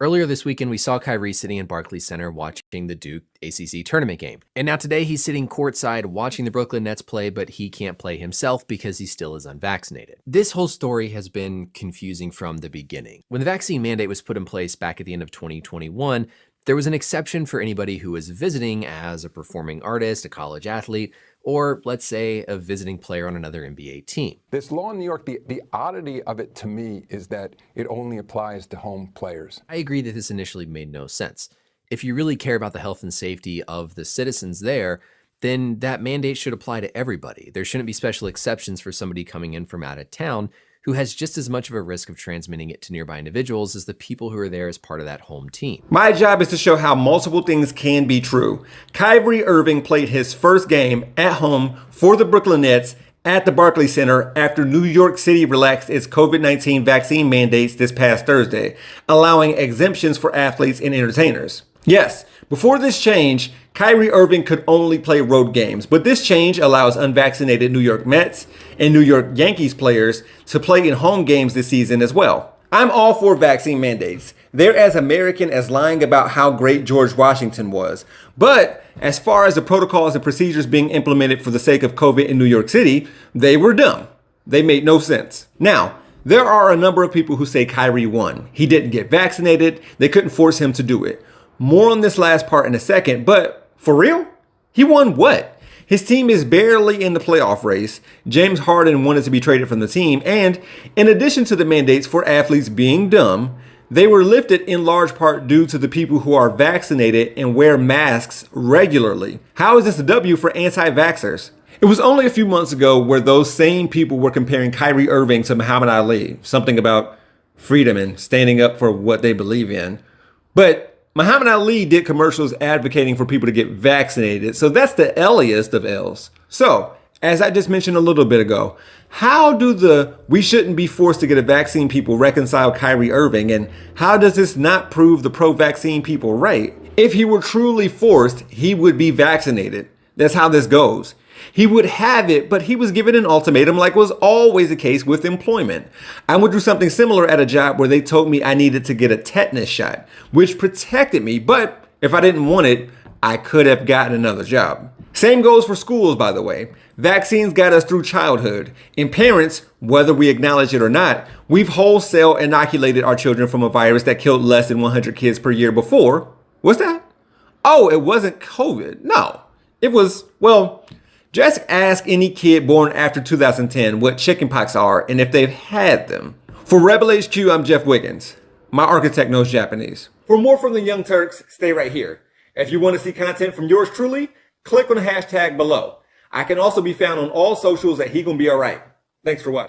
Earlier this weekend, we saw Kyrie sitting in Barclays Center watching the Duke ACC tournament game. And now today he's sitting courtside watching the Brooklyn Nets play, but he can't play himself because he still is unvaccinated. This whole story has been confusing from the beginning. When the vaccine mandate was put in place back at the end of 2021, there was an exception for anybody who was visiting as a performing artist, a college athlete, or let's say a visiting player on another NBA team. This law in New York, the oddity of it to me is that it only applies to home players. I agree that this initially made no sense. If you really care about the health and safety of the citizens there, then that mandate should apply to everybody. There shouldn't be special exceptions for somebody coming in from out of town who has just as much of a risk of transmitting it to nearby individuals as the people who are there as part of that home team. My job is to show how multiple things can be true. Kyrie Irving played his first game at home for the Brooklyn Nets at the Barclays Center after New York City relaxed its COVID-19 vaccine mandates this past Thursday, allowing exemptions for athletes and entertainers. Yes, before this change, Kyrie Irving could only play road games, but this change allows unvaccinated New York Mets and New York Yankees players to play in home games this season as well. I'm all for vaccine mandates. They're as American as lying about how great George Washington was. But as far as the protocols and procedures being implemented for the sake of COVID in New York City, they were dumb. They made no sense. Now, there are a number of people who say Kyrie won. He didn't get vaccinated. They couldn't force him to do it. More on this last part in a second, but for real? He won what? His team is barely in the playoff race. James Harden wanted to be traded from the team, and in addition to the mandates for athletes being dumb, they were lifted in large part due to the people who are vaccinated and wear masks regularly. How is this a W for anti-vaxxers? It was only a few months ago where those same people were comparing Kyrie Irving to Muhammad Ali, something about freedom and standing up for what they believe in. But Muhammad Ali did commercials advocating for people to get vaccinated, so that's the L-iest of L's. So, as I just mentioned a little bit ago, how do the we shouldn't be forced to get a vaccine people reconcile Kyrie Irving, and how does this not prove the pro-vaccine people right? If he were truly forced, he would be vaccinated. That's how this goes. He would have it, but he was given an ultimatum like was always the case with employment. I went through something similar at a job where they told me I needed to get a tetanus shot, which protected me, but if I didn't want it, I could have gotten another job. Same goes for schools, by the way. Vaccines got us through childhood, and parents, whether we acknowledge it or not, we've wholesale inoculated our children from a virus that killed less than 100 kids per year before. What's that? Oh, it wasn't COVID. No, it was, well, just ask any kid born after 2010 what chickenpox are and if they've had them. For Rebel HQ, I'm Jeff Wiggins. My architect knows Japanese. For more from the Young Turks, stay right here. If you want to see content from yours truly, click on the hashtag below. I can also be found on all socials at He Gon' Be Alright. Thanks for watching.